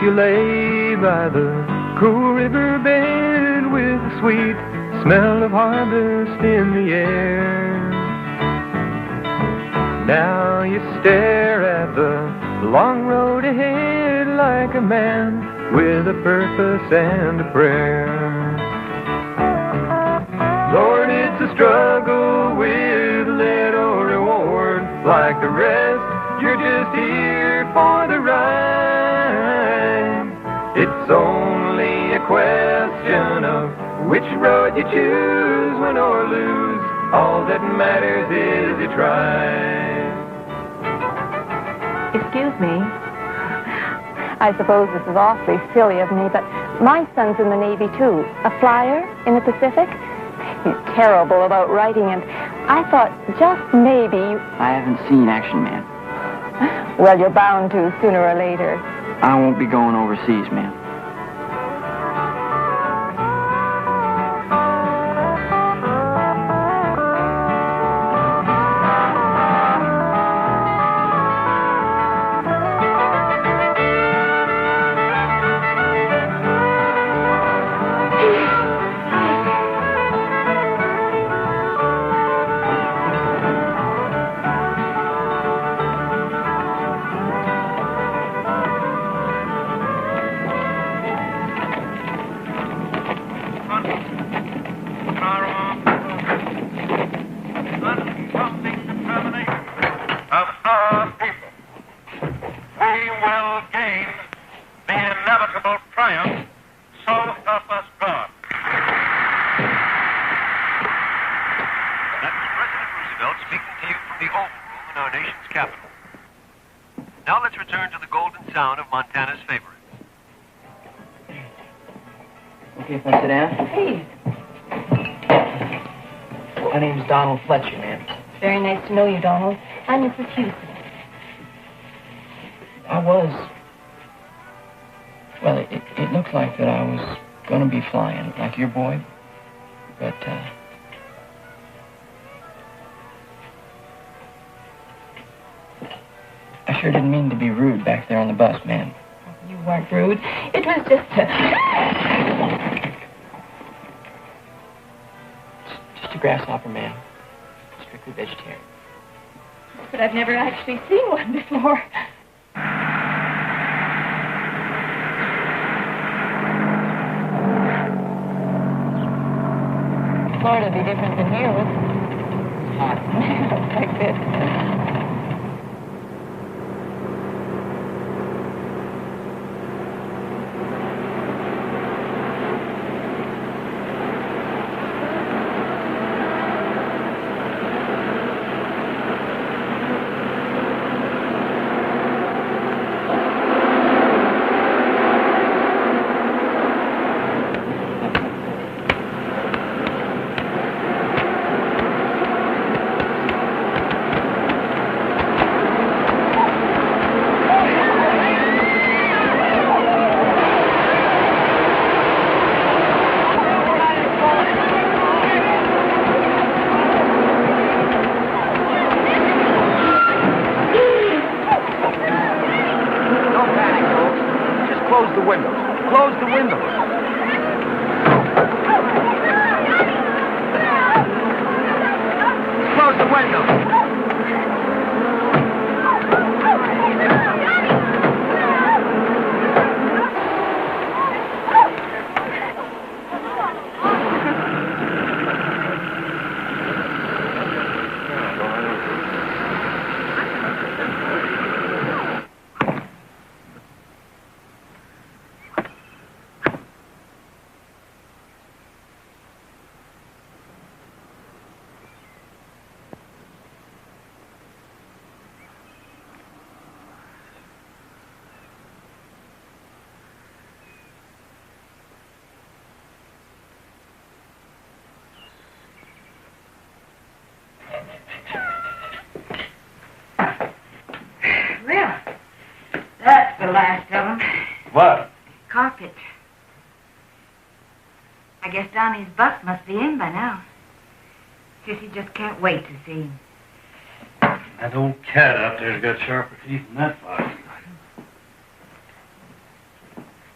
you lay by the cool river bed with the sweet smell of harvest in the air. Now you stare at the long road ahead like a man with a purpose and a prayer. Lord, it's a struggle with little reward. Like the rest, you're just here for the ride. It's only a question of which road you choose, win or lose. All that matters is you try. Excuse me. I suppose this is awfully silly of me, but my son's in the Navy, too. A flyer in the Pacific. He's terrible about writing, and I thought just maybe I haven't seen action, ma'am. Well, you're bound to sooner or later. I won't be going overseas, ma'am. Fletcher, ma'am. Very nice to know you, Donald. I'm Mrs. Houston. Well, it looked like that I was going to be flying, like your boy, but, I sure didn't mean to be rude back there on the bus, ma'am. You weren't rude. It was just Just a grasshopper, ma'am. Strictly vegetarian. But I've never actually seen one before. Floridy'd be different than here, wouldn't it? It's hot. Like this. the last of them. What? Carpet. I guess Donnie's bus must be in by now. Sissy just can't wait to see him. That old cat out there's got sharper teeth than that fox.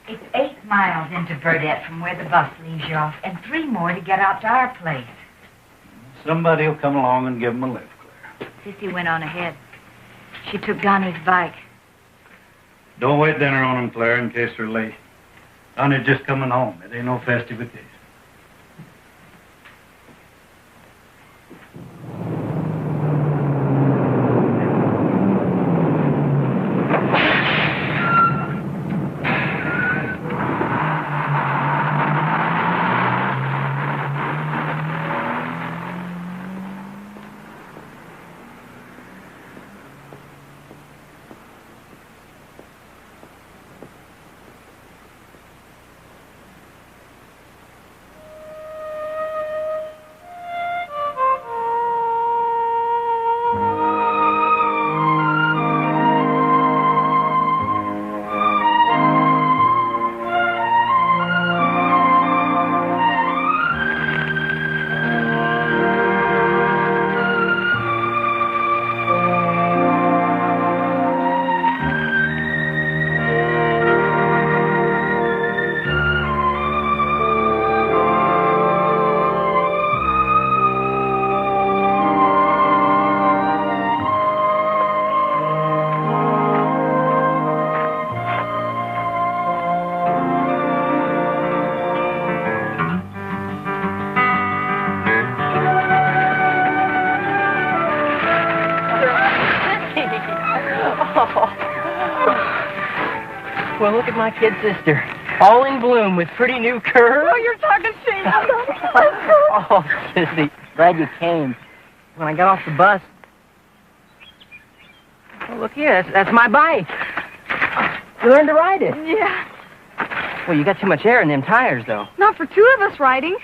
It's 8 miles into Burdett from where the bus leaves you off, and 3 more to get out to our place. Somebody will come along and give them a lift, Claire. Sissy went on ahead. She took Donnie's bike. Don't wait dinner on them, Claire, in case they're late. Donnie's just coming home. It ain't no festive occasion. Well, look at my kid sister. All in bloom with pretty new curves. Oh, you're talking shame. Oh, Sissy, glad you came. When I got off the bus... Oh, look here, that's my bike. You learned to ride it. Yeah. Well, you got too much air in them tires, though. Not for 2 of us riding.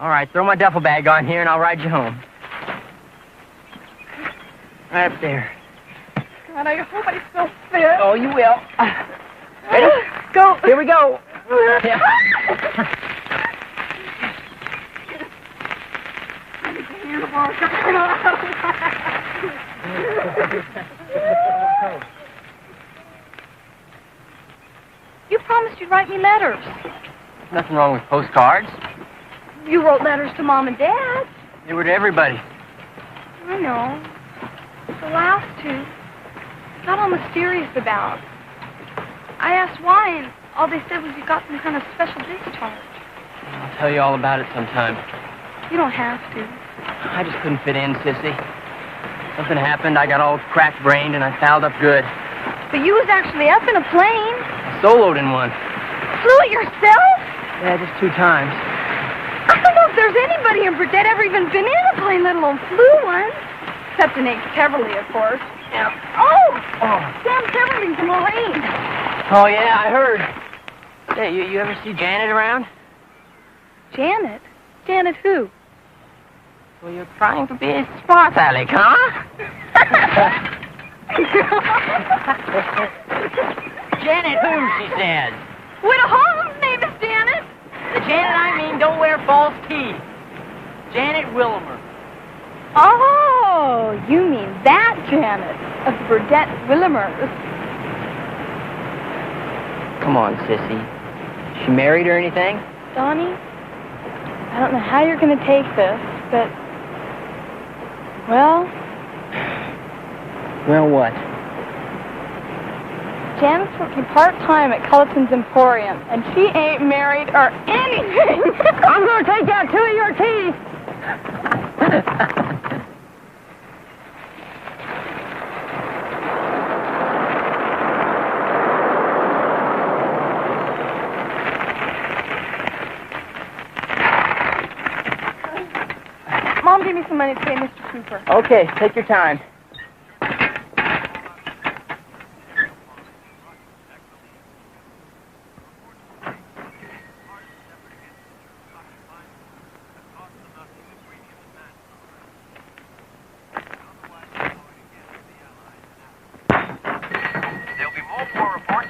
All right, throw my duffel bag on here and I'll ride you home. Right up there. God, I hope I still fit. Oh, you will. Ready? Go. Here we go. Yeah. You promised you'd write me letters. Nothing wrong with postcards. You wrote letters to Mom and Dad. They were to everybody. I know. The last 2. Got all mysterious about. I asked why, and all they said was you got some kind of special discharge. I'll tell you all about it sometime. You don't have to. I just couldn't fit in, Sissy. Something happened, I got all crack-brained, and I fouled up good. But you was actually up in a plane. I soloed in one. Flew it yourself? Yeah, just 2 times. I don't know if there's anybody in Burdett ever even been in a plane, let alone flew one. Except an Aunt Beverly, of course. Yeah. Oh! Sam Beverly's a Marine. Oh, yeah, I heard. Hey, you ever see Janet around? Janet? Janet who? Well, you're trying to be smart, Alec, huh? Janet who, she says. Widow Holmes' name is Janet. The Janet I mean don't wear false teeth. Janet Willimer. Oh, you mean that Janet of the Burdett Willimers. Come on, Sissy. She married or anything? Donnie, I don't know how you're going to take this, but... Well... Well, what? Janet's working part-time at Culleton's Emporium, and she ain't married or anything. I'm going to take out 2 of your teeth. Mom gave me some money to pay Mr. Cooper. Okay, take your time.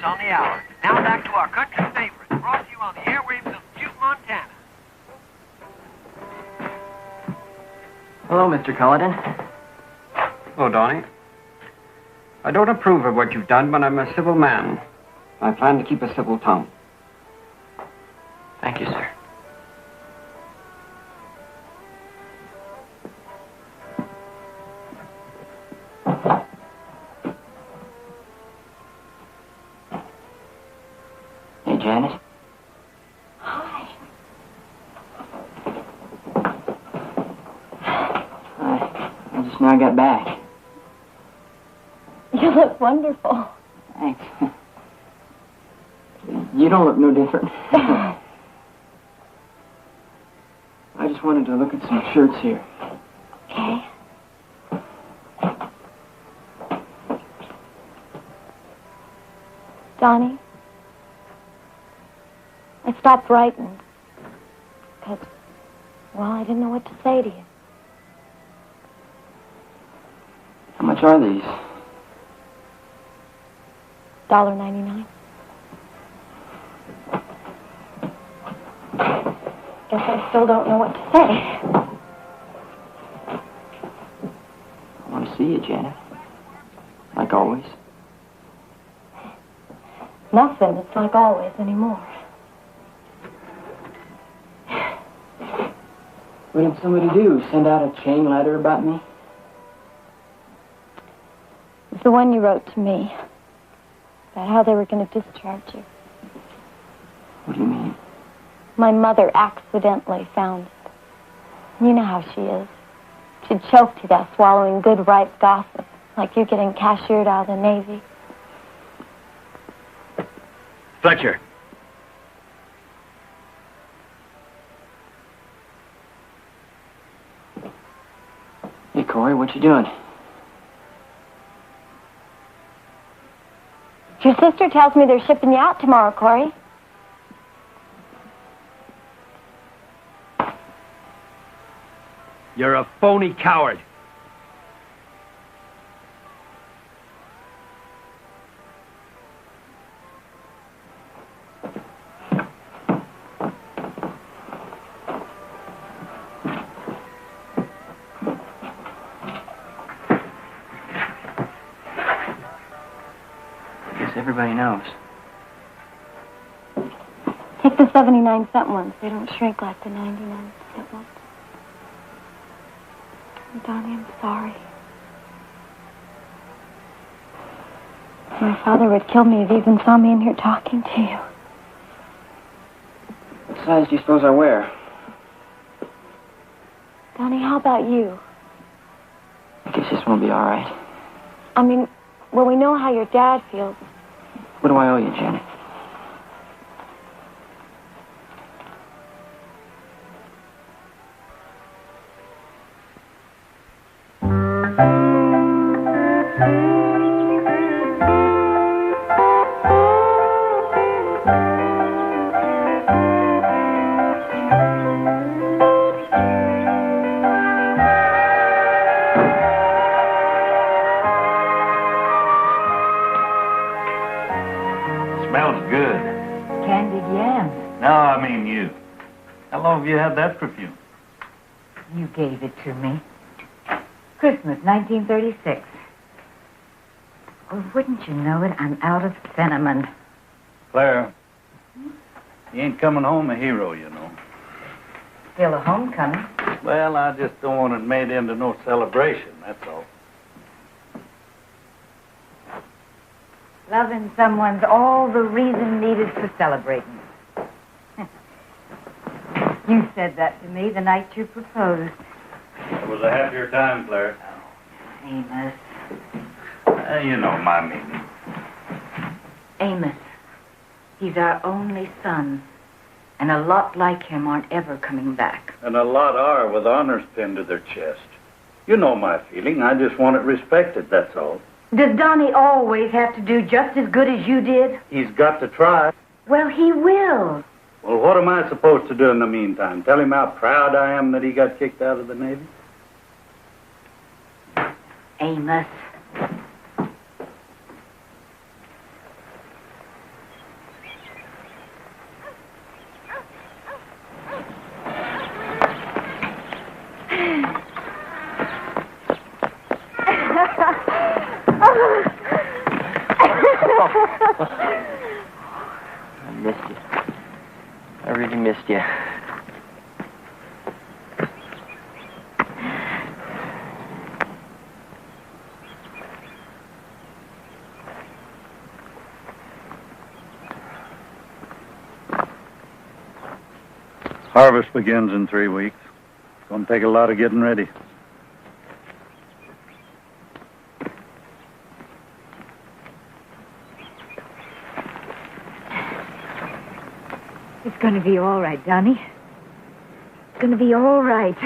On the hour. Now back to our country favorite, brought to you on the airwaves of Butte, Montana. Hello, Mr. Culleton. Oh, Donnie. I don't approve of what you've done, but I'm a civil man. I plan to keep a civil tongue. Thank you, sir. Hey, Janet. Hi. I just now got back. You look wonderful. Thanks. You don't look no different. I just wanted to look at some shirts here. Okay. Donnie, I stopped writing because, well, I didn't know what to say to you. How much are these? $1.99. Guess I still don't know what to say. I want to see you, Janet. Like always. Nothing. It's like always anymore. What did somebody do? Send out a chain letter about me? It's the one you wrote to me about how they were going to discharge you. What do you mean? My mother accidentally found it. You know how she is. She'd choke to death swallowing good, ripe gossip, like you getting cashiered out of the Navy. Fletcher. Hey, Corey, what you doing? Your sister tells me they're shipping you out tomorrow, Corey. You're a phony coward. Guess everybody knows. Take the 79-cent ones. They don't shrink like the 99-cent ones. Donnie, I'm sorry. My father would kill me if he even saw me in here talking to you. What size do you suppose I wear? Donnie, how about you? I guess this won't be all right. I mean, well, we know how your dad feels. What do I owe you, Janet? Smells good. Candied yams. No, I mean you. How long have you had that perfume? You gave it to me. Christmas, 1936. Oh, wouldn't you know it, I'm out of cinnamon. Claire, you ain't coming home a hero, you know. Still a homecoming. Well, I just don't want it made into no celebration, that's all. Loving someone's all the reason needed for celebrating. You said that to me the night you proposed. It was a happier time, Claire. Amos. You know my meaning. Amos. He's our only son. And a lot like him aren't ever coming back. And a lot are with honors pinned to their chest. You know my feeling. I just want it respected, that's all. Does Donnie always have to do just as good as you did? He's got to try. Well, he will. Well, what am I supposed to do in the meantime? Tell him how proud I am that he got kicked out of the Navy? Amos. missed you. I really missed you. Harvest begins in 3 weeks. It's going to take a lot of getting ready. It's going to be all right, Donnie. It's going to be all right.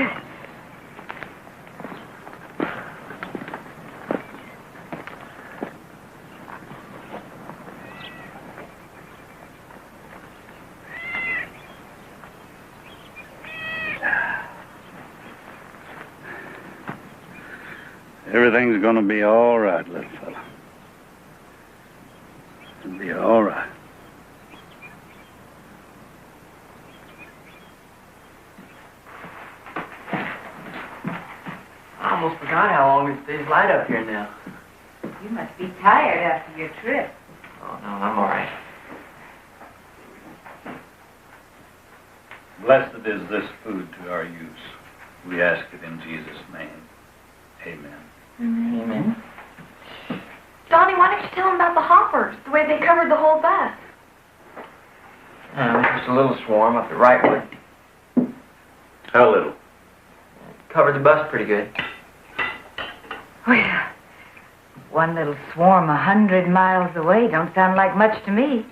Everything's going to be all right, little fella. It'll be all right. I almost forgot how long it stays light up here now. You must be tired after your trip. Oh, no, I'm all right. Blessed is this food to our use. We ask it in Jesus' name. Amen. Amen. Donnie, why don't you tell him about the hoppers, the way they covered the whole bus? Just a little swarm up at Wrightwood. How little? Covered the bus pretty good. Well, one little swarm 100 miles away don't sound like much to me.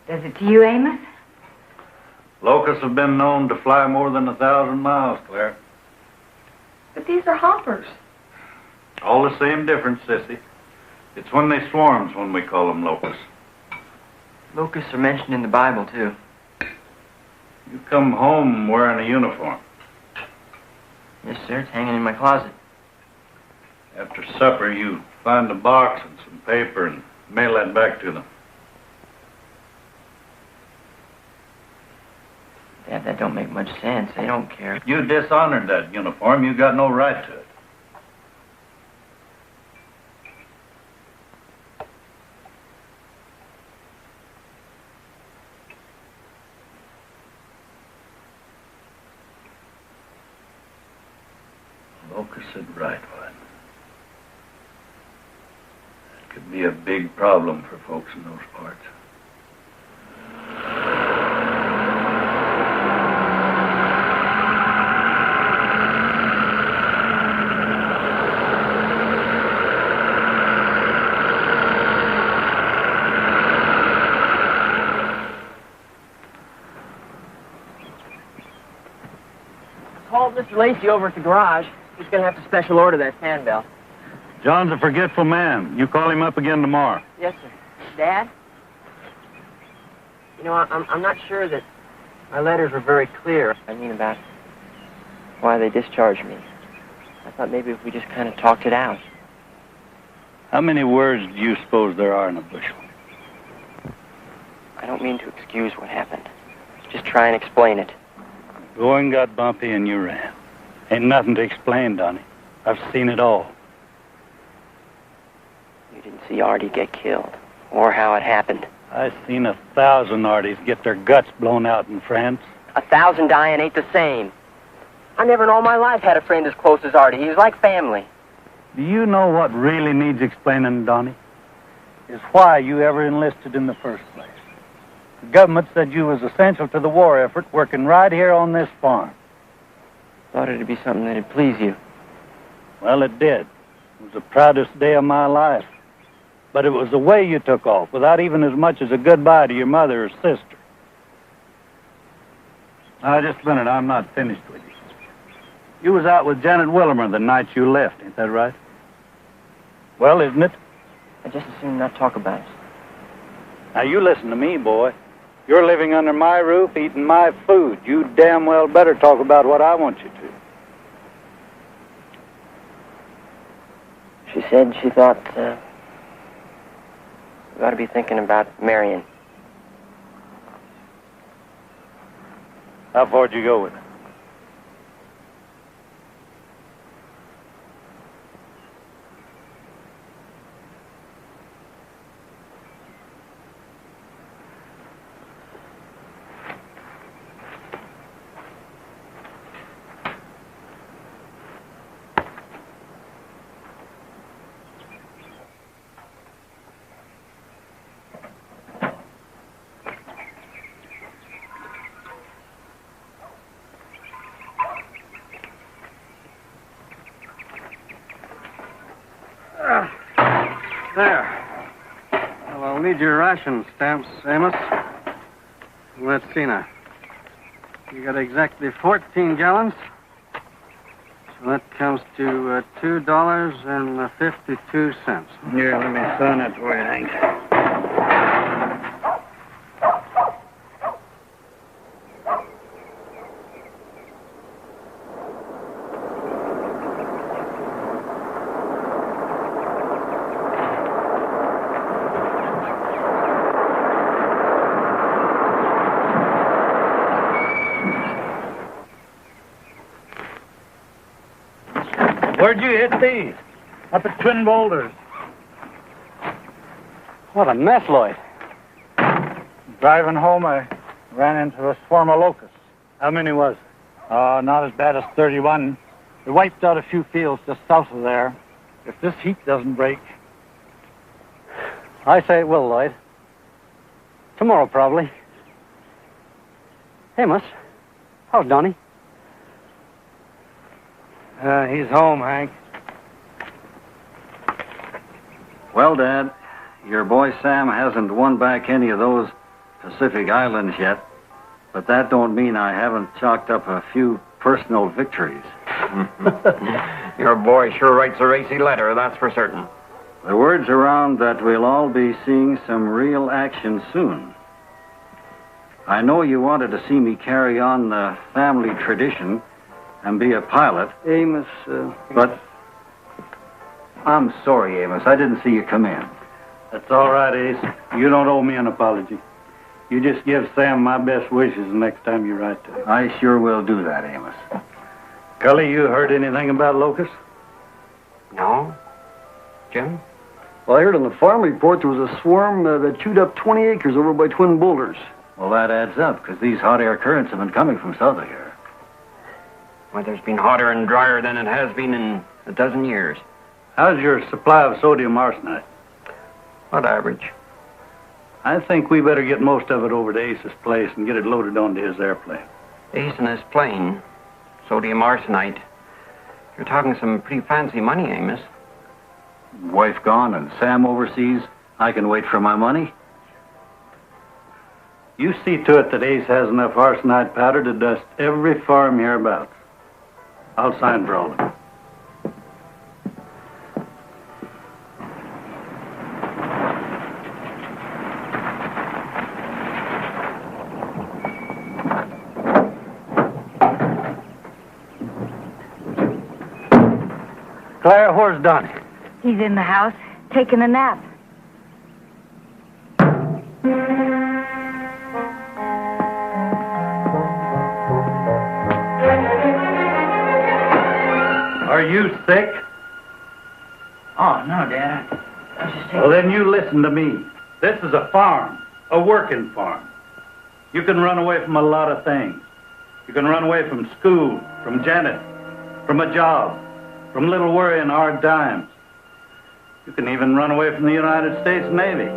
Does it to you, Amos? Locusts have been known to fly more than 1,000 miles, Claire. But these are hoppers. All the same difference, Sissy. It's when they swarms when we call them locusts. Locusts are mentioned in the Bible, too. You come home wearing a uniform. Yes, sir. It's hanging in my closet. After supper, you find a box and some paper and mail that back to them. Dad, that don't make much sense. They don't care. You dishonored that uniform. You got no right to it. Locusts at Wrightwood. That could be a big problem for folks in those parts. Called Mr. Lacey over at the garage. He's going to have to special order that fan bell. John's a forgetful man. You call him up again tomorrow. Yes, sir. Dad? You know, I'm not sure that my letters were very clear. I mean, about why they discharged me. I thought maybe if we just kind of talked it out. How many words do you suppose there are in a bushel? I don't mean to excuse what happened. Just try and explain it. Going got bumpy and you ran. Ain't nothing to explain, Donnie. I've seen it all. You didn't see Artie get killed, or how it happened. I've seen 1,000 Arties get their guts blown out in France. 1,000 dying ain't the same. I never in all my life had a friend as close as Artie. He was like family. Do you know what really needs explaining, Donnie? Is why you ever enlisted in the first place. The government said you was essential to the war effort, working right here on this farm. Thought it'd be something that'd please you. Well, it did. It was the proudest day of my life. But it was the way you took off, without even as much as a goodbye to your mother or sister. Now, just a minute, I'm not finished with you. You was out with Janet Willimer the night you left, ain't that right? Well, isn't it? I just as soon not talk about it. Now, you listen to me, boy. You're living under my roof, eating my food. You damn well better talk about what I want you to. She said she thought, we ought to be thinking about marrying. How far'd you go with it? There. Well, I'll need your ration stamps, Amos. Let's see now. You got exactly 14 gallons. So that comes to $2.52. Here, let me sign it for you, Hank. Where'd you hit these? Up at Twin Boulders. What a mess, Lloyd. Driving home, I ran into a swarm of locusts. How many was it? Not as bad as 31. They wiped out a few fields just south of there. If this heat doesn't break... I say it will, Lloyd. Tomorrow, probably. Amos, how's Donnie? He's home, Hank. Well, Dad, your boy Sam hasn't won back any of those Pacific Islands yet, but that don't mean I haven't chalked up a few personal victories. Your boy sure writes a racy letter, that's for certain. The word's around that we'll all be seeing some real action soon. I know you wanted to see me carry on the family tradition and be a pilot. Amos, But I'm sorry, Amos. I didn't see you come in. That's all right, Ace. You don't owe me an apology. You just give Sam my best wishes the next time you write to him. I sure will do that, Amos. Cully, you heard anything about locusts? No? Jim? well, I heard on the farm report there was a swarm that chewed up 20 acres over by Twin Boulders. Well, that adds up, because these hot air currents have been coming from south of here. Weather's been hotter and drier than it has been in a dozen years. How's your supply of sodium arsenite? What average? I think we better get most of it over to Ace's place and get it loaded onto his airplane. Ace in his plane. Sodium arsenite. You're talking some pretty fancy money, Amos. Wife gone and Sam overseas. I can wait for my money. You see to it that Ace has enough arsenite powder to dust every farm hereabouts. I'll sign for all of it. Clara, where's Donnie? He's in the house, taking a nap. Are you sick? Oh, no, Dad. I was just taking... Well, then you listen to me. This is a farm, a working farm. You can run away from a lot of things. You can run away from school, from Janet, from a job, from little worry and hard times. You can even run away from the United States Navy.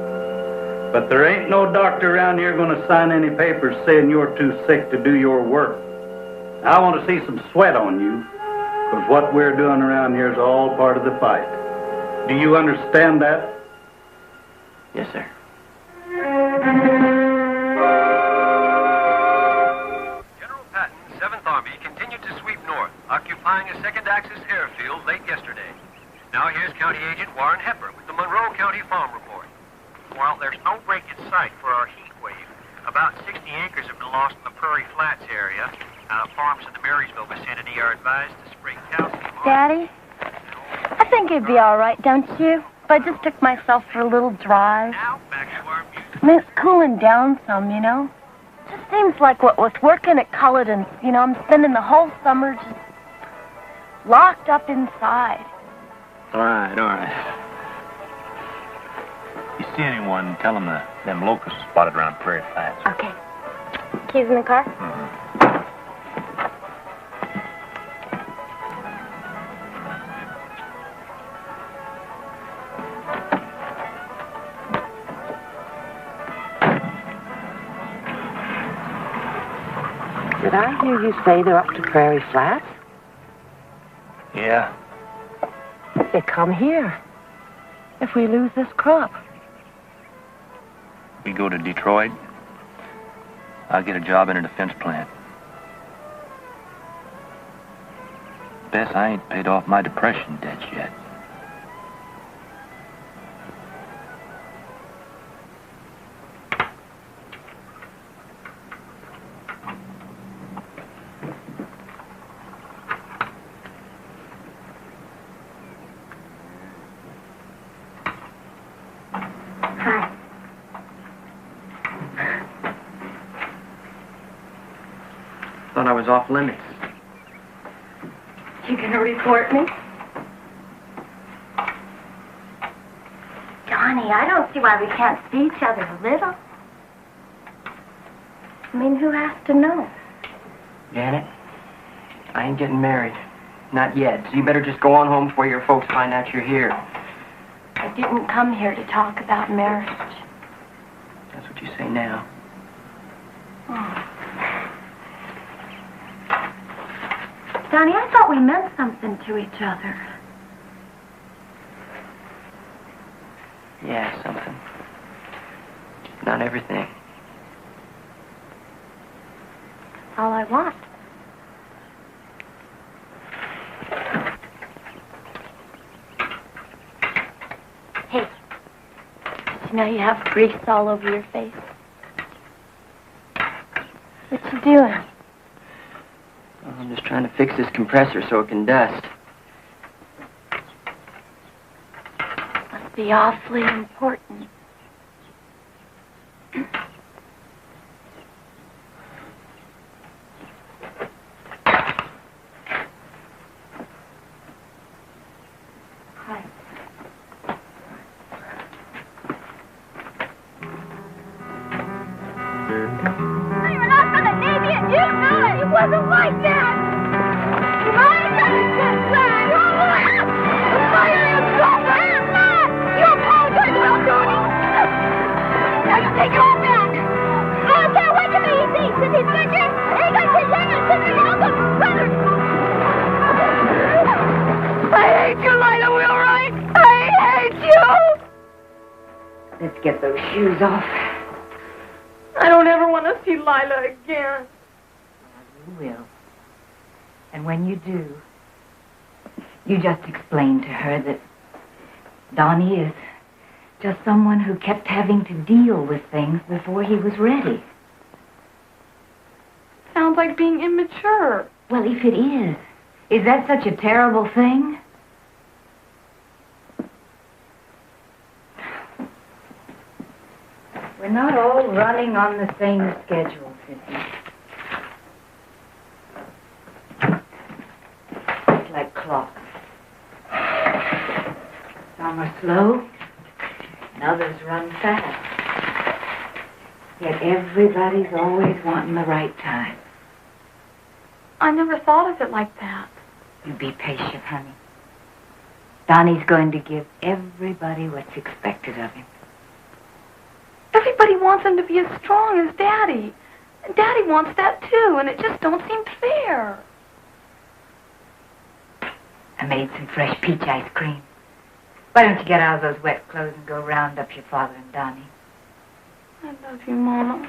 But there ain't no doctor around here going to sign any papers saying you're too sick to do your work. I want to see some sweat on you, because what we're doing around here is all part of the fight. Do you understand that? Yes, sir. General Patton's 7th Army continued to sweep north, occupying a second axis airfield late yesterday. Now here's County Agent Warren Hepper with the Monroe County Farm Report. Well, there's no break in sight for our heat wave. About 60 acres have been lost in the Prairie Flats area. Farms in the Marysville vicinity are advised to spray calcium. Daddy, I think it'd be all right, don't you? If I just took myself for a little drive. Now, back to our music. I mean, it's cooling down some, you know? Just seems like what was working at Culloden's, you know, I'm spending the whole summer just locked up inside. All right. You see anyone, tell them them locusts spotted around Prairie Flats. Okay. Keys in the car? Did I hear you say they're up to Prairie Flats? Yeah. They come here. if we lose this crop? We go to Detroit. I'll get a job in a defense plant. Bess, I ain't paid off my depression debts yet. Hi. Thought I was off limits. You gonna report me? Johnny, I don't see why we can't see each other a little. I mean, who has to know? Janet, I ain't getting married. Not yet. So you better just go on home before your folks find out you're here. I didn't come here to talk about marriage. That's what you say now. Oh. Johnny, I thought we meant something to each other. Yeah, something. Not everything. All I want. Hey, you know you have grease all over your face? What you doing? Oh, I'm just trying to fix this compressor so it can dust. Must be awfully important. Hi. We were not from the Navy and you know it! It wasn't like that! I got a good plan! The fire is so bad! You apologize about Tony! Now you take it all back! I can't wait to meet you! Since he's pictures, he got his hands in the album! I hate you, Lila Wheelwright! I hate you! Let's get those shoes off. I don't ever want to see Lila again. You will. And when you do, you just explain to her that Donnie is just someone who kept having to deal with things before he was ready. Sounds like being immature. Well, if it is that such a terrible thing? We're not all running on the same schedule, Sissy. It's like clocks. Some are slow, and others run fast. Yet everybody's always wanting the right time. I never thought of it like that. You be patient, honey. Donnie's going to give everybody what's expected of him. Everybody wants him to be as strong as Daddy. And Daddy wants that too, and it just don't seem fair. I made some fresh peach ice cream. Why don't you get out of those wet clothes and go round up your father and Donnie? I love you, Mama.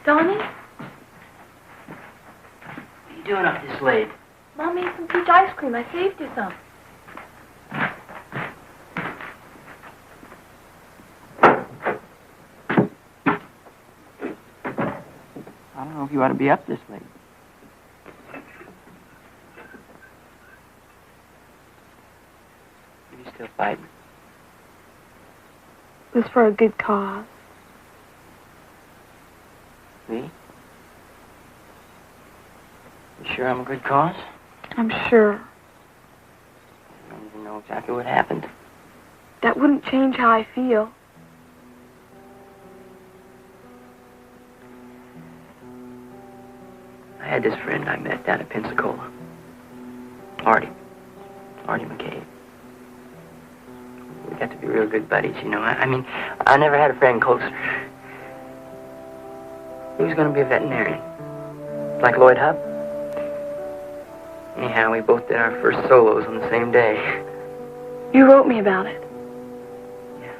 Donnie? What are you doing up this late? Mom made some peach ice cream. I saved you some. I don't know if you ought to be up this late. Are you still fighting? It was for a good cause. Me? You sure I'm a good cause? I'm sure. I don't even know exactly what happened. That wouldn't change how I feel. I had this friend I met down at Pensacola. Artie McCabe. We got to be real good buddies, you know. I mean, I never had a friend closer. He was going to be a veterinarian, like Lloyd Hub. Anyhow, we both did our first solos on the same day. You wrote me about it. Yeah.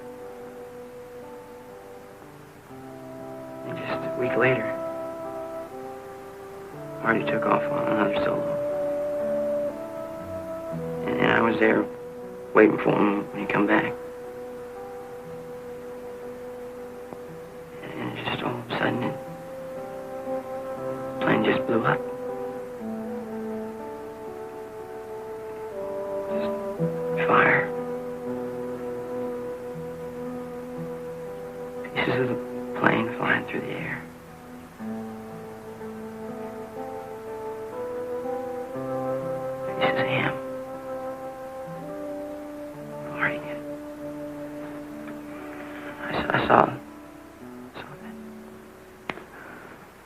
And just a week later, Artie took off on another solo. And I was there waiting for him when he come back. And just all of a sudden, the plane just blew up. Just fire. Pieces of the plane flying through the air. Pieces of him. Artie. I saw that.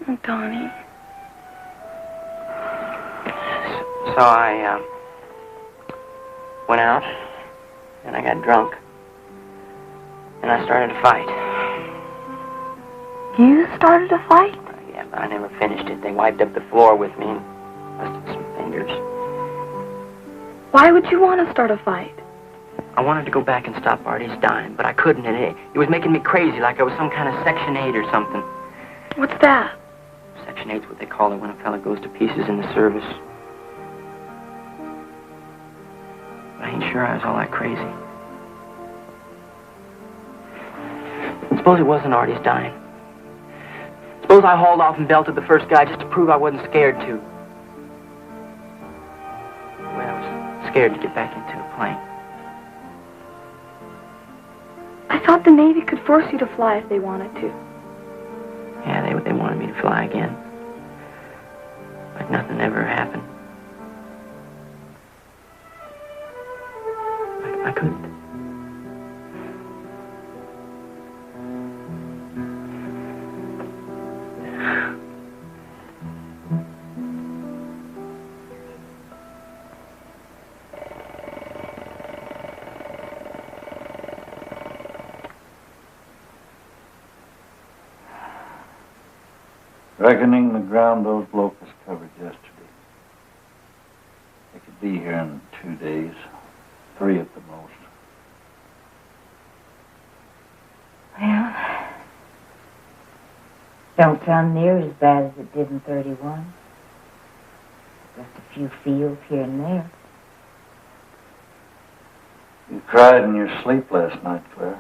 Oh, Donnie. So I went out and I got drunk and I started a fight. You started a fight? Yeah, but I never finished it. They wiped up the floor with me and busted some fingers. Why would you want to start a fight? I wanted to go back and stop Artie's dying, but I couldn't. It was making me crazy, like I was some kind of Section 8 or something. What's that? Section 8's what they call it when a fella goes to pieces in the service. But I ain't sure I was all that crazy. Suppose it wasn't Artie's dying. Suppose I hauled off and belted the first guy just to prove I wasn't scared to. Well, I was scared to get back into a plane. I thought the Navy could force you to fly if they wanted to. Yeah, they wanted me to fly again. Like nothing ever happened. I couldn't. Reckoning the ground those locusts covered yesterday. They could be here in 2 days, 3 at the most. Well, don't sound near as bad as it did in 31. Just a few fields here and there. You cried in your sleep last night, Claire.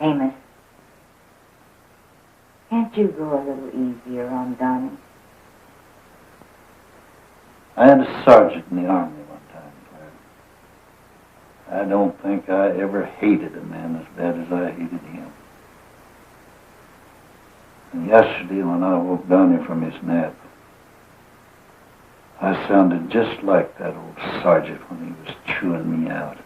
Amos, can't you go a little easier on Donnie? I had a sergeant in the Army one time, Claire. I don't think I ever hated a man as bad as I hated him. And yesterday when I woke Donnie from his nap, I sounded just like that old sergeant when he was chewing me out.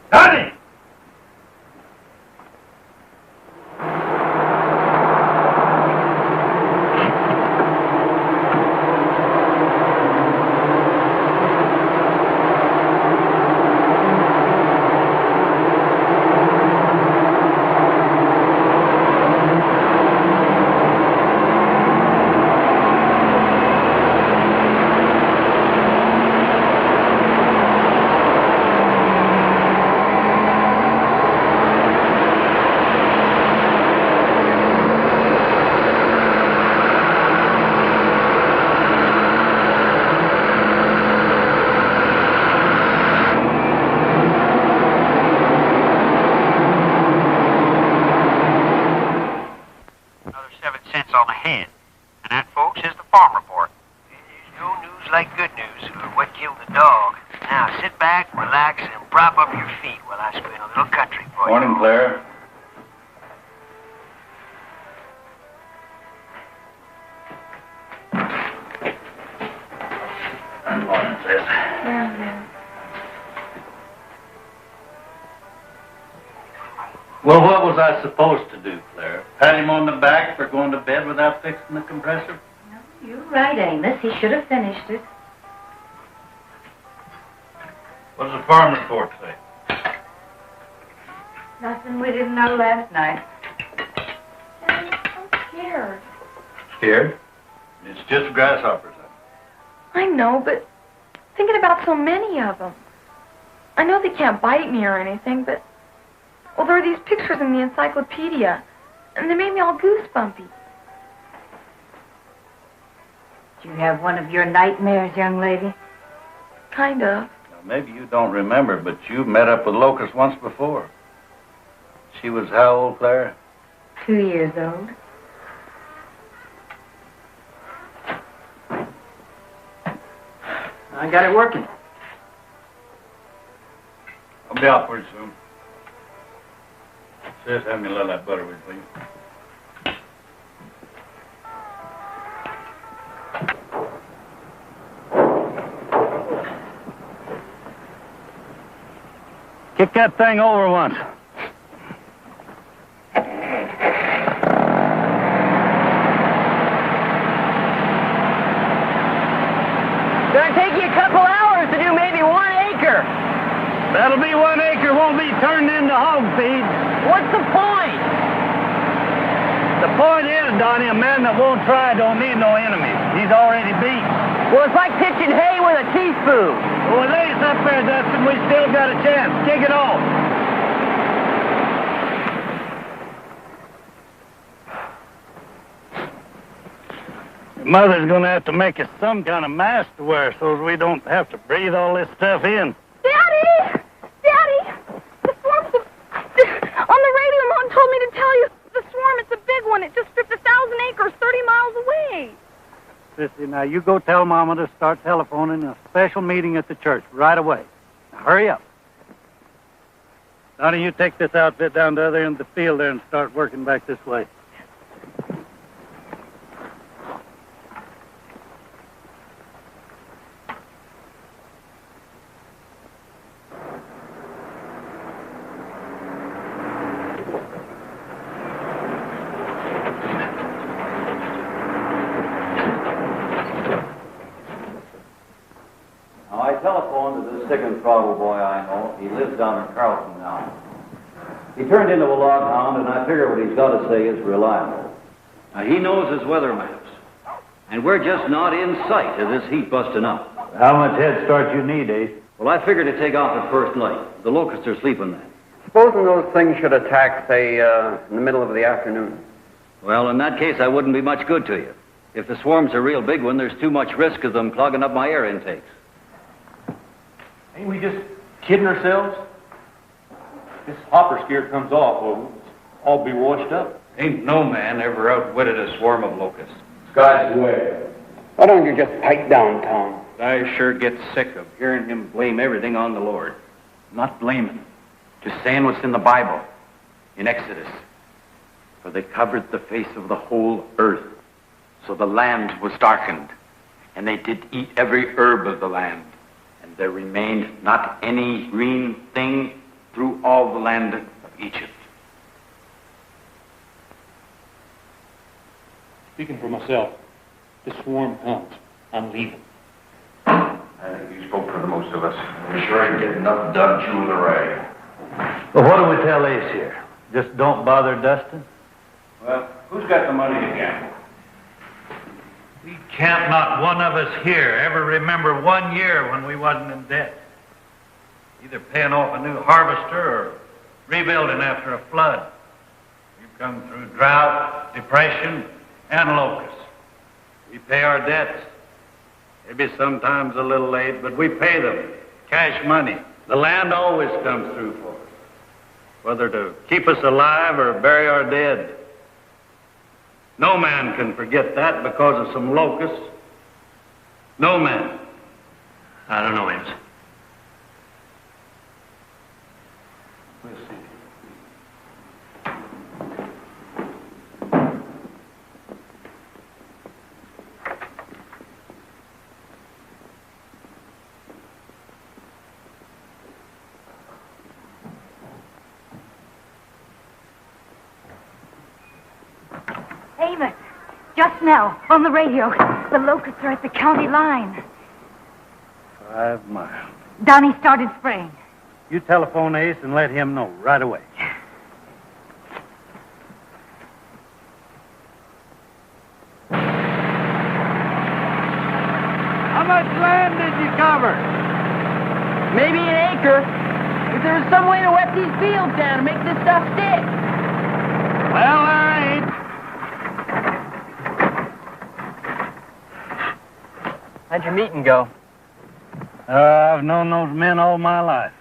Donnie! on the head. And that, folks, is the farm report. There's no news like good news or what killed the dog. Now, sit back, relax, and prop up your feet while I spin a little country for you. Morning, Claire. Morning, sis. Well, what was I supposed to do, Claire? Pat him on the back for going to bed without fixing the compressor? No, you're right, Amos. He should have finished it. What does the farm report say? Nothing we didn't know last night. Daddy, I'm scared. Scared? It's just grasshoppers. I know, but thinking about so many of them. I know they can't bite me or anything, but... Well, there are these pictures in the encyclopedia, and they made me all goosebumpy. Do you have one of your nightmares, young lady? Kind of. Now, maybe you don't remember, but you met up with Locusts once before. She was how old, Claire? 2 years old. I got it working. I'll be out pretty soon. Sis, have me a little of that butter, will you, please? Kick that thing over once. Gonna take you a couple hours to do maybe 1 acre. That'll be 1 acre, won't be turned into hog feed. What's the point? The point is, Donnie, a man that won't try don't need no enemies. He's already beat. Well, it's like pitching hay with a teaspoon. Well, with Ace up there, Dustin, we still got a chance. Kick it off. Mother's gonna have to make us some kind of mask to wear so we don't have to breathe all this stuff in. Daddy! Daddy! The swarm's on the radio, Mom told me to tell you. The swarm, it's a big one. It just stripped 1,000 acres 30 miles away. Sissy, now you go tell Mama to start telephoning a special meeting at the church right away. Now hurry up. Donnie, you take this outfit down to the other end of the field there and start working back this way. Now, I telephoned to this sick and throttle boy I know. He lives down in Carlton now. He turned into a log hound, and I figure what he's got to say is reliable. Now, he knows his weather maps, and we're just not in sight of this heat busting up. How much head start you need, Ace? Well, I figured to take off at first light. The locusts are sleeping then. Supposing those things should attack, say, in the middle of the afternoon. Well, in that case, I wouldn't be much good to you. If the swarm's a real big one, there's too much risk of them clogging up my air intakes. Ain't we just kidding ourselves? This hopper scare comes off, we'll all be washed up. Ain't no man ever outwitted a swarm of locusts. Sky's the way. Why don't you just pipe down, Tom? I sure get sick of hearing him blame everything on the Lord. Not blaming, just saying what's in the Bible, in Exodus. For they covered the face of the whole earth, so the land was darkened, and they did eat every herb of the land, and there remained not any green thing through all the land of Egypt. Speaking for myself, the swarm comes. I'm leaving. I think you spoke for the most of us. We're sure I can get enough done chewing the rag. Well, what do we tell Ace here? Just don't bother Dustin? Well, who's got the money to gamble? We can't, not one of us here, ever remember 1 year when we wasn't in debt. Either paying off a new harvester or rebuilding after a flood. We've come through drought, depression, and locusts. We pay our debts. Maybe sometimes a little late, but we pay them. Cash money. The land always comes through for us. Whether to keep us alive or bury our dead. No man can forget that because of some locusts. No man. I don't know, Amos. We'll see. Amos, just now, on the radio, the locusts are at the county line. 5 miles. Donnie started spraying. You telephone Ace and let him know right away. How much land did you cover? Maybe an acre. If there was some way to wet these fields down and make this stuff stick. Well, there ain't. How'd your meeting go? I've known those men all my life.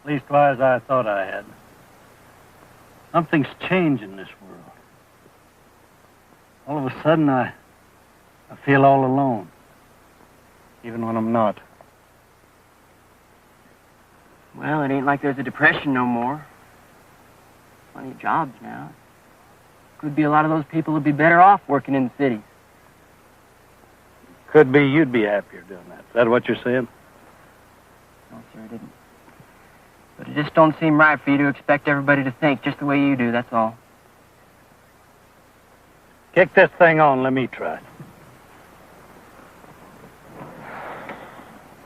Leastwise, I thought I had. Something's changed in this world. All of a sudden, I feel all alone. Even when I'm not. Well, it ain't like there's a depression no more. Plenty of jobs now. Could be a lot of those people would be better off working in the cities. Could be you'd be happier doing that. Is that what you're saying? No, sir, I didn't. But it just don't seem right for you to expect everybody to think just the way you do, that's all. Kick this thing on, let me try.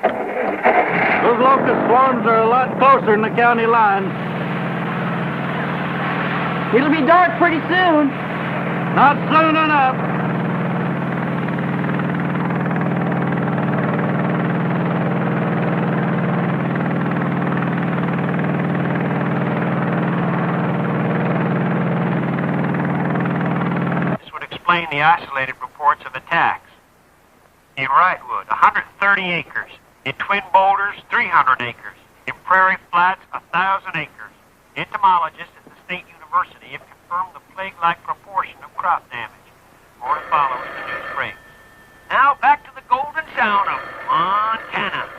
Those locust swarms are a lot closer than the county line. It'll be dark pretty soon. Not soon enough. Explain the isolated reports of attacks. In Wrightwood, 130 acres. In Twin Boulders, 300 acres. In Prairie Flats, 1,000 acres. Entomologists at the State University have confirmed the plague-like proportion of crop damage. More to follow as the news breaks. Now back to the golden sound of Montana.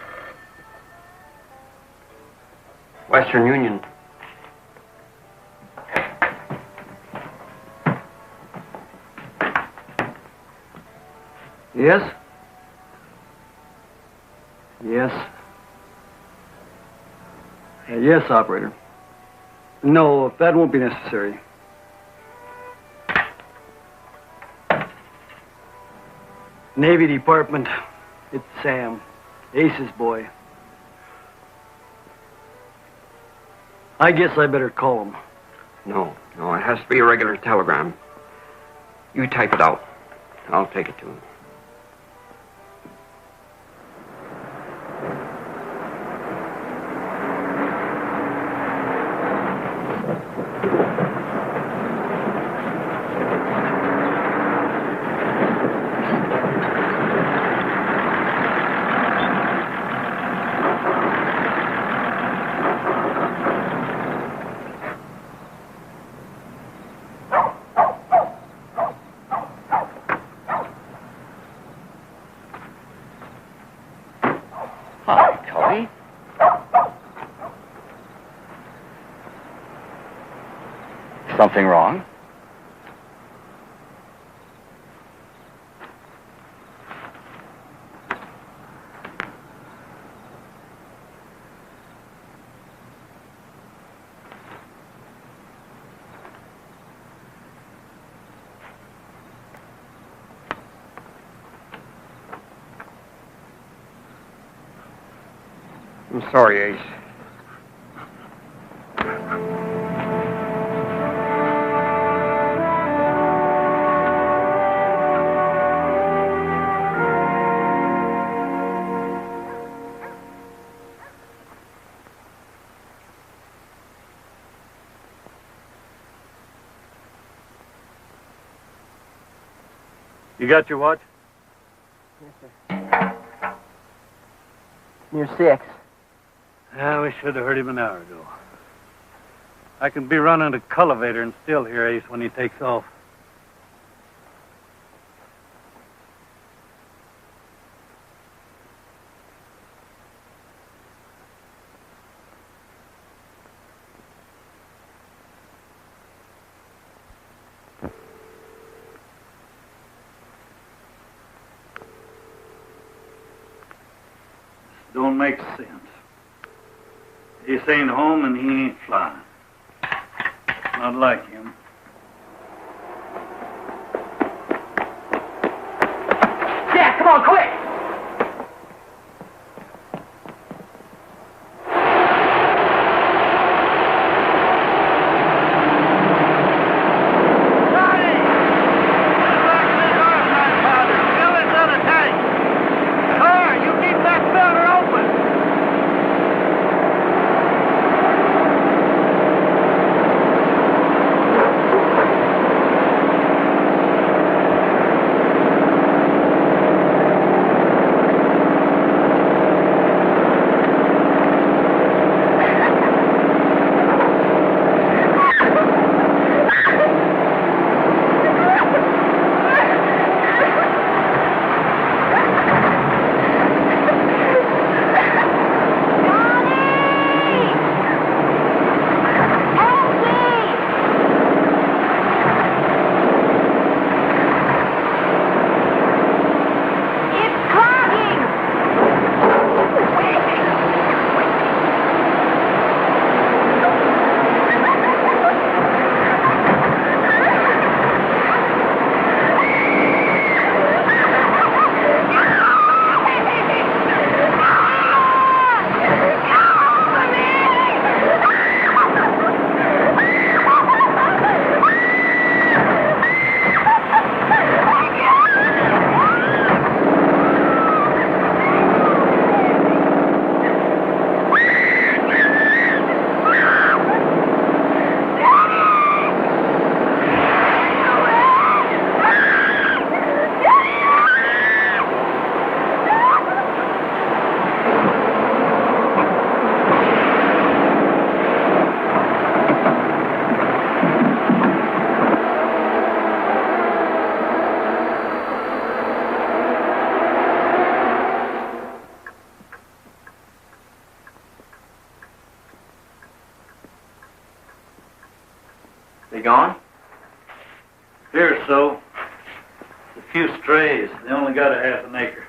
Western Union. Yes? Yes. Yes, operator. No, that won't be necessary. Navy Department. It's Sam, Ace's boy. I guess I better call him. No, it has to be a regular telegram. You type it out. I'll take it to him. Something wrong? I'm sorry, Ace. You got your watch? Yes, sir. Near 6. Yeah, we should have heard him an hour ago. I can be running a cultivator and still hear Ace when he takes off. don't make sense. This ain't home and he ain't flying. Not like him. Jack, come on, quick! They gone? Here, so. A few strays. They only got a half an acre.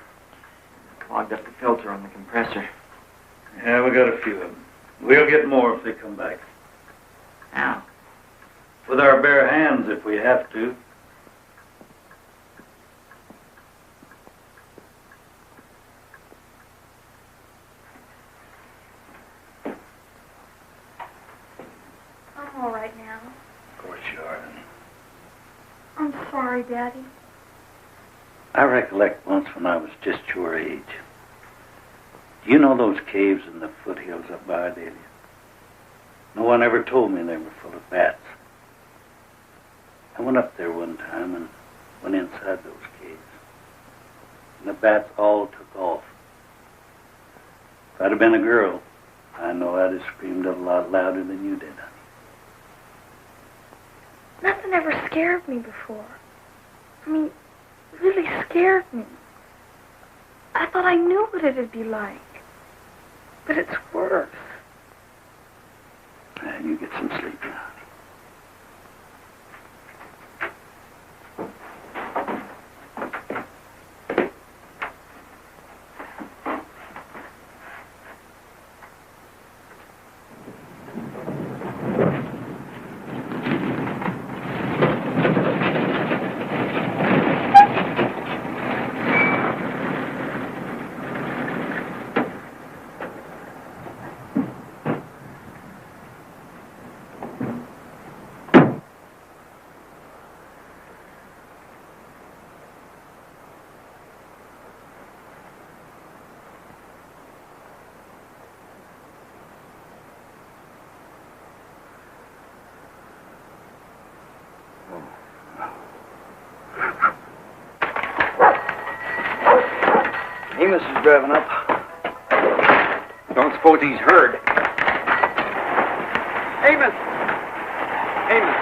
Clogged up the filter on the compressor. Yeah, we got a few of them. We'll get more if they come back. How? With our bare hands if we have to. I'm all right now. Of course you are, honey. I'm sorry, Daddy. I recollect once when I was just your age. Do you know those caves in the foothills up by Ardelia? No one ever told me they were full of bats. I went up there one time and went inside those caves. And the bats all took off. If I'd have been a girl, I know I'd have screamed a lot louder than you did, honey. Nothing ever scared me before. I mean, really scared me. I thought I knew what it'd be like. But it's worse. You get some sleep now. Amos is driving up. Don't suppose he's heard. Amos! Amos!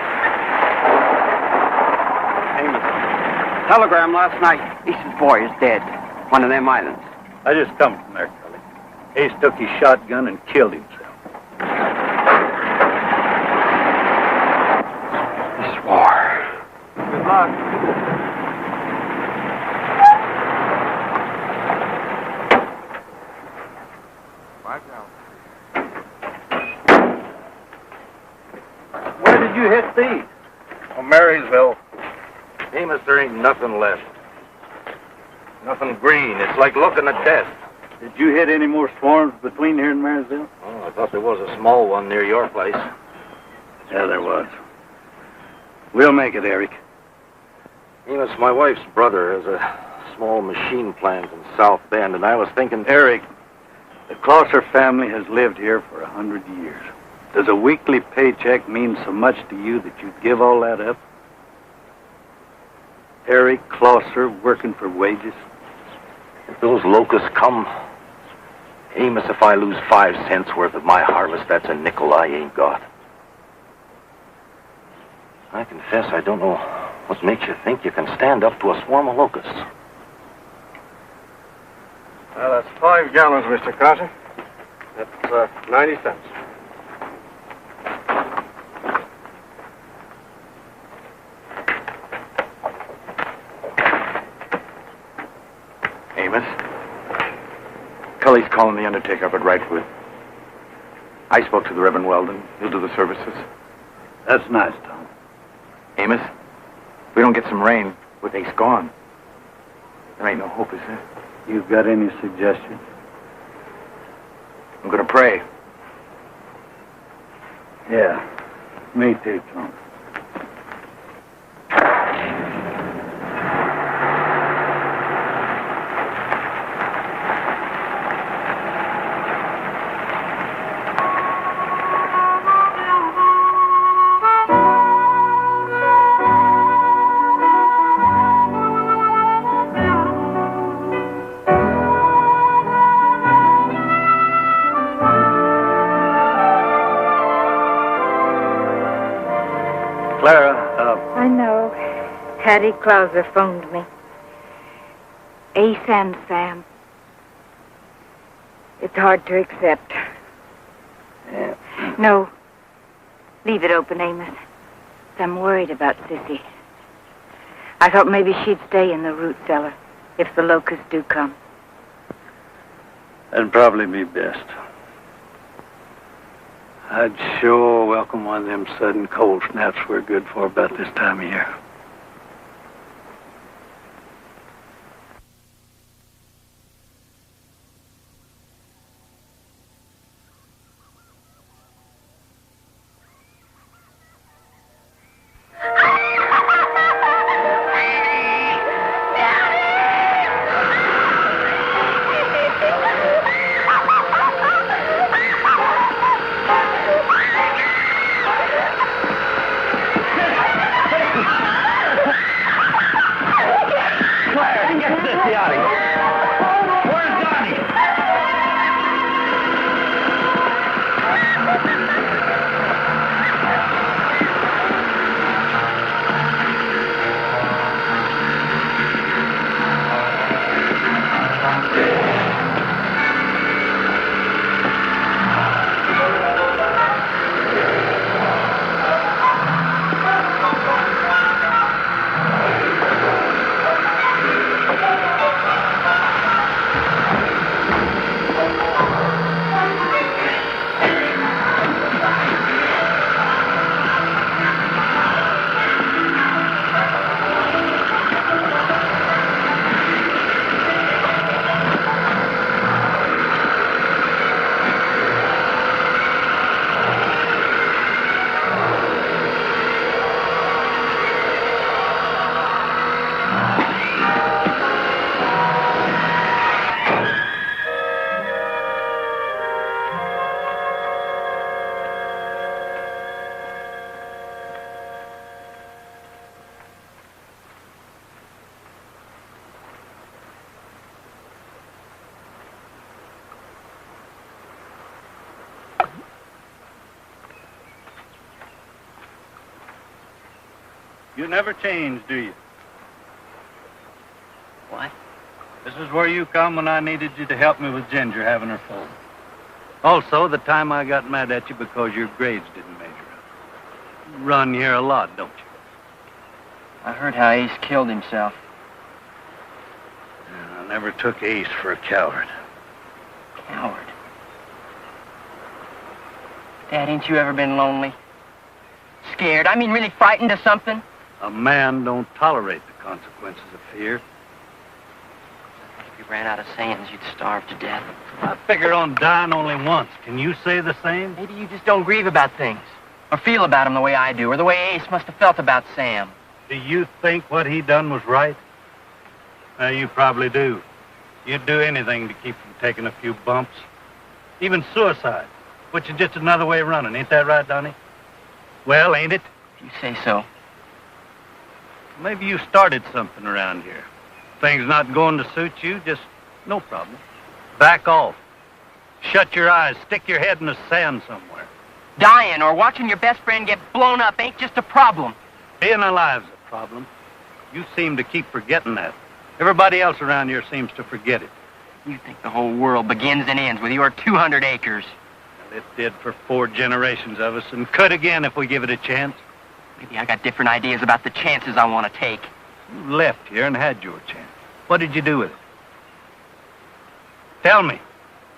Amos. Telegram last night. Easton's boy is dead. One of them islands. I just come from there, Cully. Ace took his shotgun and killed himself. This war. Good luck. you hit these? Oh, Marysville. Amos, there ain't nothing left. Nothing green. It's like looking at death. Did you hit any more swarms between here and Marysville? Oh, I thought there was a small one near your place. Yeah, there was. We'll make it, Eric. Amos, my wife's brother has a small machine plant in South Bend, and I was thinking... Eric, the Closser family has lived here for 100 years. Does a weekly paycheck mean so much to you that you'd give all that up? Eric Closser working for wages? If those locusts come... Amos, if I lose 5 cents worth of my harvest, that's a nickel I ain't got. I confess I don't know what makes you think you can stand up to a swarm of locusts. Well, that's 5 gallons, Mr. Carter. That's 90 cents. Amos? Cully's calling the undertaker up at Wrightwood. I spoke to the Reverend Weldon. He'll do the services. That's nice, Tom. Amos, if we don't get some rain, with Ace gone, there ain't no hope, is there? You got any suggestions? I'm gonna pray. Yeah, me too, Tom. I know. Hattie Clauser phoned me. Ace and Sam. It's hard to accept. Yeah. No. Leave it open, Amos. I'm worried about Sissy. I thought maybe she'd stay in the root cellar if the locusts do come. That'd probably be best. I'd sure welcome one of them sudden cold snaps we're good for about this time of year. You never change, do you? What? This is where you come when I needed you to help me with Ginger having her phone. Also, the time I got mad at you because your grades didn't measure up. You run here a lot, don't you? I heard how Ace killed himself. I never took Ace for a coward. Coward? Dad, ain't you ever been lonely? scared. I mean really frightened of something. A man don't tolerate the consequences of fear. If you ran out of sands, you'd starve to death. I figure on dying only once. Can you say the same? Maybe you just don't grieve about things. Or feel about them the way I do, or the way Ace must have felt about Sam. Do you think what he done was right? You probably do. You'd do anything to keep from taking a few bumps. Even suicide, which is just another way of running. Ain't that right, Donnie? Well, ain't it? If you say so. Maybe you started something around here. Things not going to suit you, just no problem. Back off. Shut your eyes. Stick your head in the sand somewhere. Dying or watching your best friend get blown up ain't just a problem. Being alive's a problem. You seem to keep forgetting that. Everybody else around here seems to forget it. You think the whole world begins and ends with your 200 acres. Well, it did for 4 generations of us, and could again if we give it a chance. Maybe I got different ideas about the chances I want to take. You left here and had your chance. What did you do with it? Tell me,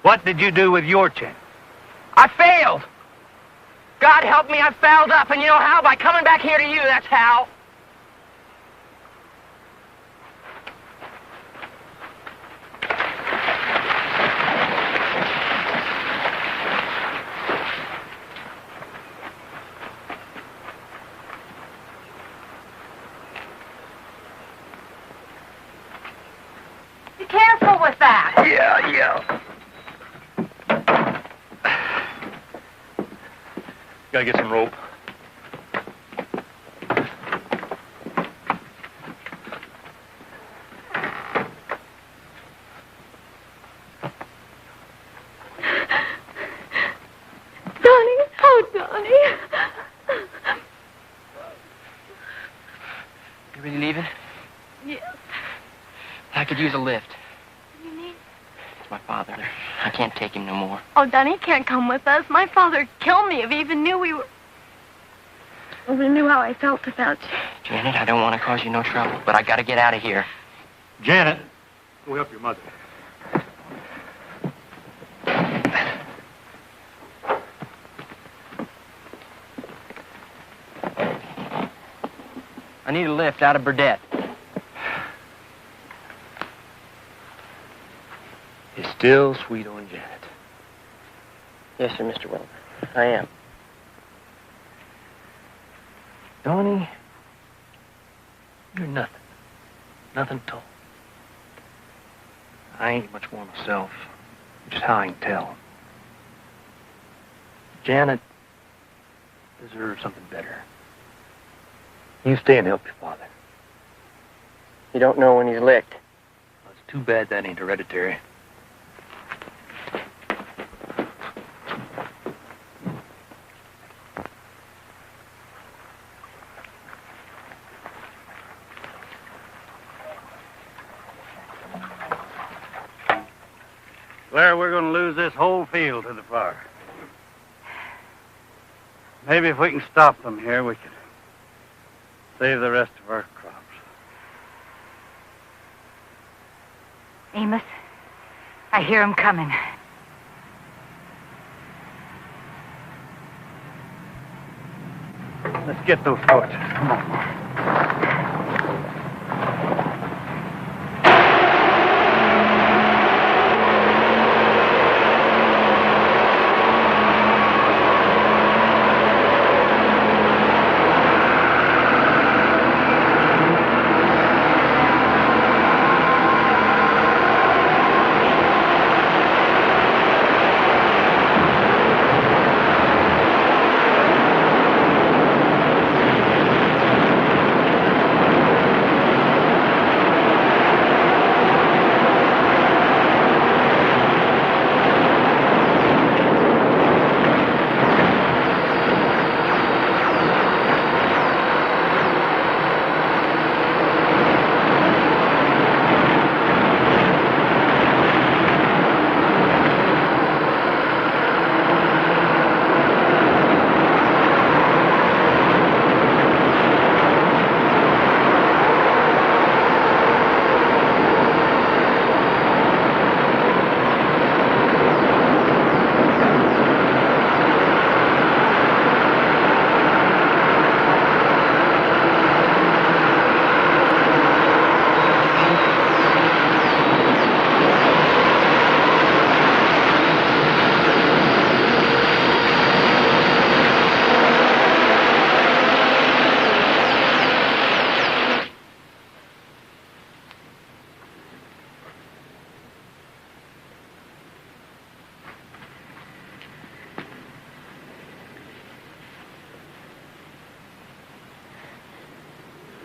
what did you do with your chance? I failed. God help me, I fouled up, and you know how? By coming back here to you, that's how. Be careful with that. Yeah. Gotta get some rope. Donnie, oh, Donnie. You really leaving? Yes. I could use a lift. What do you mean? It's my father. I can't take him no more. Oh, Donnie can't come with us. My father'd kill me if he even knew we were... If he knew how I felt about you. Janet, I don't want to cause you no trouble, but I gotta get out of here. Janet, go help your mother. I need a lift out of Burdette. You still sweet on Janet. Yes, sir, Mr. Welder. I am. Donnie, you're nothing. Nothing at all. I ain't much more myself. Just how I can tell. Janet deserves something better. You stay and help your father. You don't know when he's licked. Well, it's too bad that ain't hereditary. Claire, we're going to lose this whole field to the fire. Maybe if we can stop them here, we could save the rest of our crops. Amos, I hear him coming. Let's get those torches. Come on.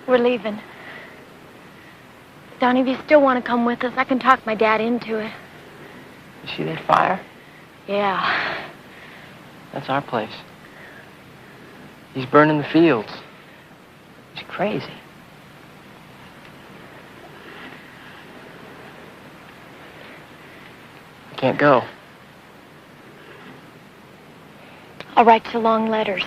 We're leaving. Donnie, if you still want to come with us, I can talk my dad into it. You see that fire? Yeah. That's our place. He's burning the fields. He's crazy. I can't go. I'll write you long letters.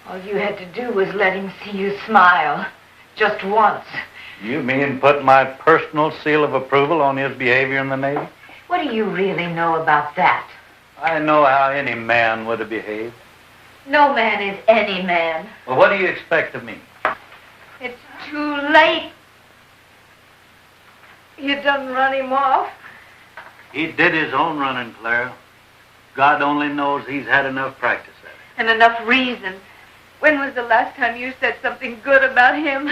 All you had to do was let him see you smile. Just once. You mean put my personal seal of approval on his behavior in the Navy? What do you really know about that? I know how any man would have behaved. No man is any man. Well, what do you expect of me? It's too late. You done run him off. He did his own running, Clara. God only knows he's had enough practice at it. And enough reason. When was the last time you said something good about him?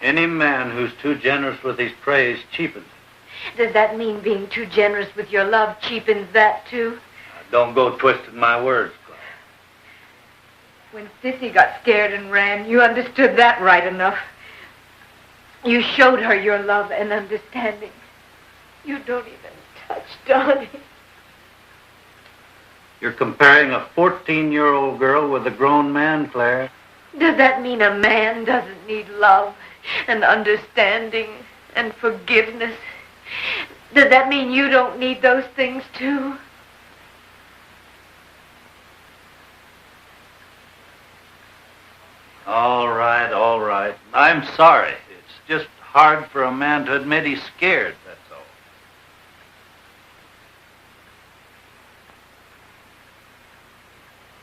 Any man who's too generous with his praise cheapens it. Does that mean being too generous with your love cheapens that too? Don't go twisting my words, Clara. When Sissy got scared and ran, you understood that right enough. You showed her your love and understanding. You don't even touch Donnie. You're comparing a 14-year-old girl with a grown man, Claire. Does that mean a man doesn't need love and understanding and forgiveness? Does that mean you don't need those things too? All right, all right. I'm sorry. It's just hard for a man to admit he's scared, that's all.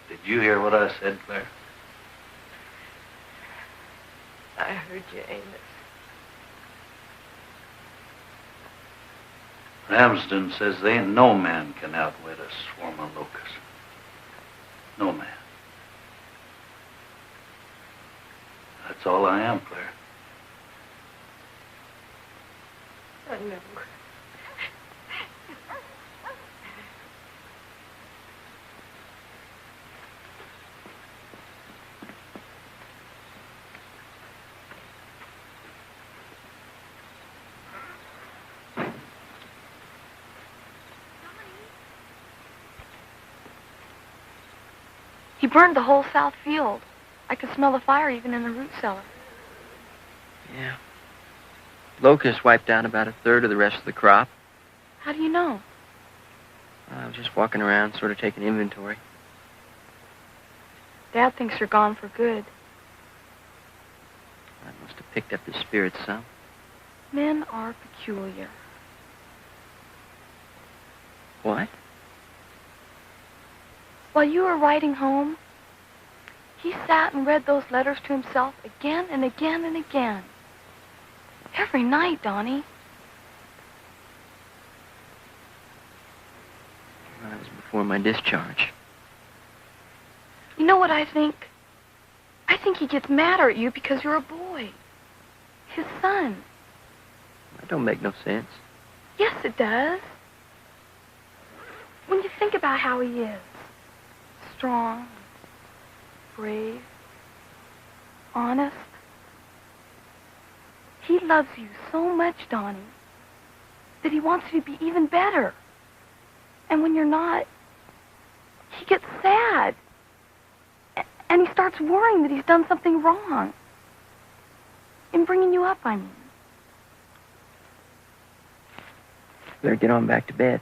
Did you hear what I said, Claire? I heard you, Amos. Ramsden says they ain't no man can outwit a swarm of locusts. No man. That's all I am, Claire. I know. He burned the whole south field. I could smell the fire even in the root cellar. Yeah. Locusts wiped down about a third of the rest of the crop. How do you know? I was just walking around, sort of taking inventory. Dad thinks you're gone for good. I must have picked up his spirit some. Men are peculiar. What? While you were riding home, he sat and read those letters to himself again and again and again. Every night, Donnie. Well, that was before my discharge. You know what I think? I think he gets madder at you because you're a boy. His son. That don't make no sense. Yes, it does. When you think about how he is. Strong, brave, honest. He loves you so much, Donnie, that he wants you to be even better. And when you're not, he gets sad. And he starts worrying that he's done something wrong. In bringing you up, I mean. Better get on back to bed.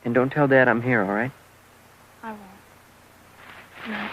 And don't tell Dad I'm here, all right? I won't. No.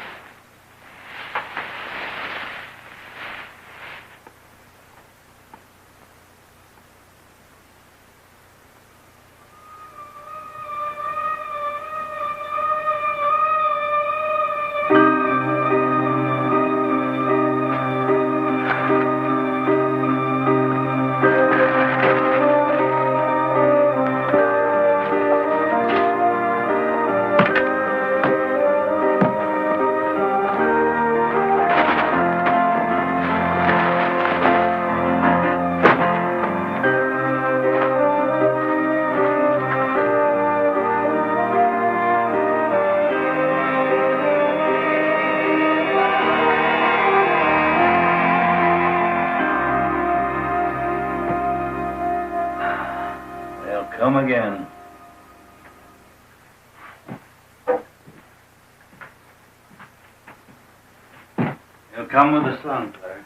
come with the sun, Claire.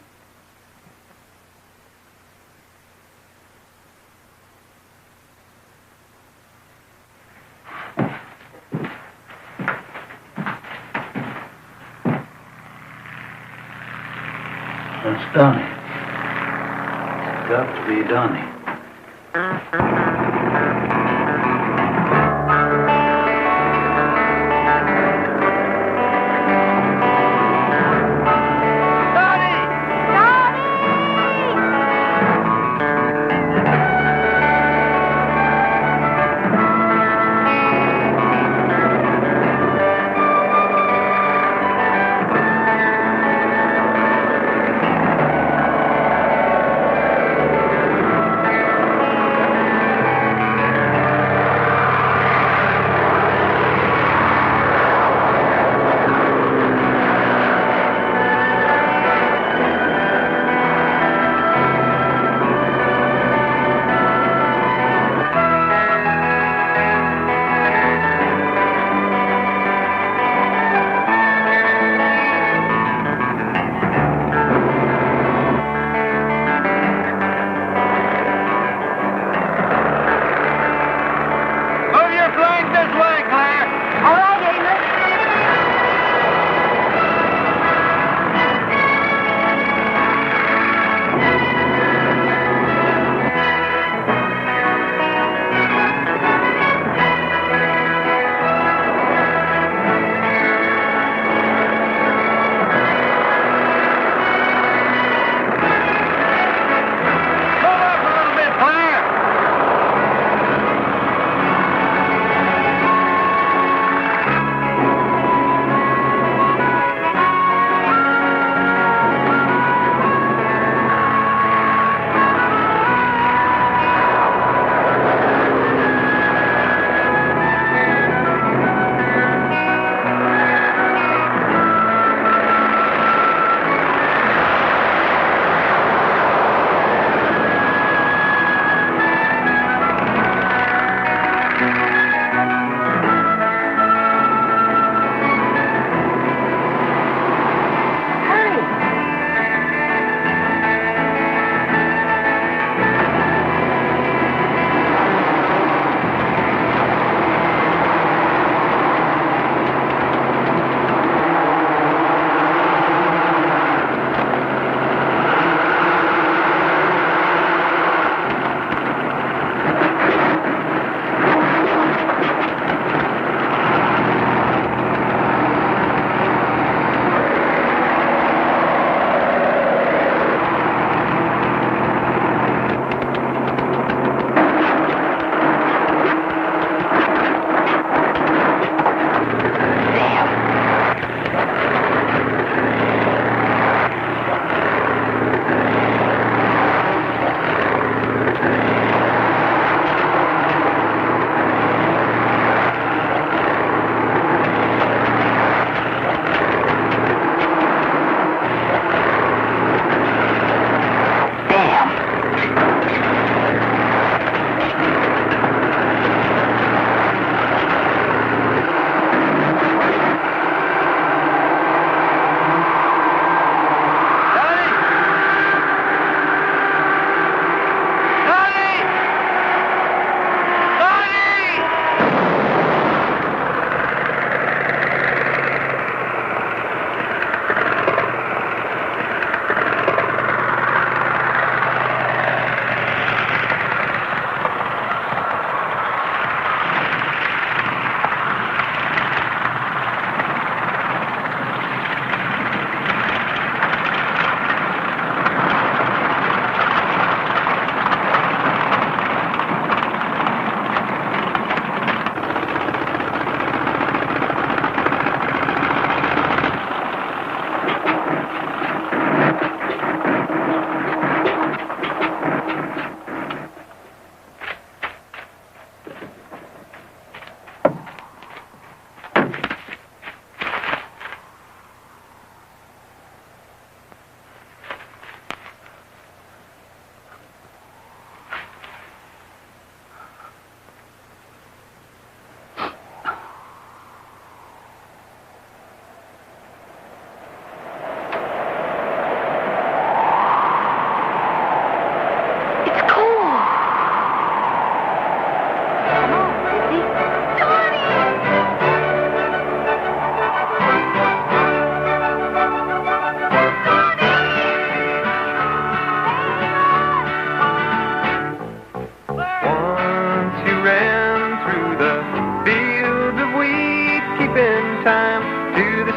That's Donnie. It's got to be Donnie.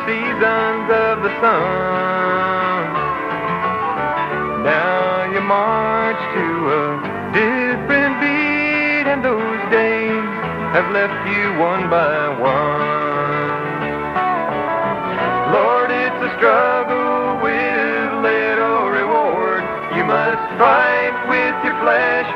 seasons of the sun. Now you march to a different beat, and those days have left you one by one. Lord, it's a struggle with little reward. You must fight with your flesh